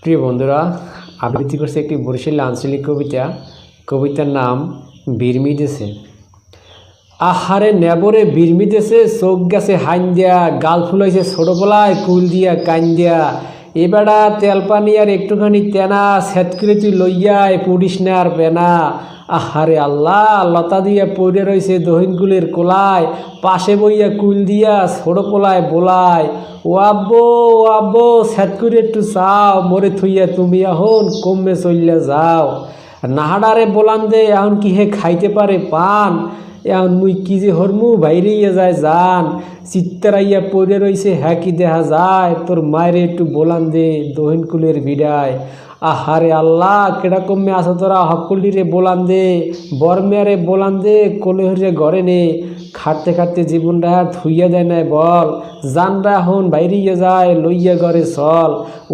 প্রিয় বন্ধুরা, আবৃত্তি করছে একটি বরিশালী আঞ্চলিক কবিতা। কবিতার নাম বিরমিদেছে। আহারে নেবরে বিরমিদেছে, চোখ গেছে হাইন দিয়া, গাল ফুলাইছে ছোটবেলায় কুল দিয়া কান দিয়া। এবেড়া তেল পানি আর একটুখানি তেনা, সেট করে তুই লইয়ায় পড়িস না আর পেনা। আহারে আল্লাহ, লতা দিয়া পড়ে রয়েছে দহিনগুলের কোলায়, পাশে বইয়া কুল দিয়া ছোট পোলায় বোলায়। ও আব্বো সেট করে একটু চাও, মরে থুইয়া তুমি এখন কমে চললে যাও। নাহাডারে বলান দে এখন কি হে খাইতে পারে পান, এখন মুই কি যে হরমু বাইরে যায় জান। চিত্তারাইয়া পড়ে রইছে হ্যাঁ কি দেখা যায়, তোর মায়ের একটু বলান দে দহিন কুলের বিডায়। আহারে আল্লাহ, কেডা কমে আসো তোরা হকলি রে বলান দে, বরমেয়ারে বলান দে কোলে হরে ঘরে নে। খাটতে খাটতে জীবনটা থুইয়া দেয় নাই বল, জানরা এখন বাইরিয়ে যায় লইয়া ঘরে চল।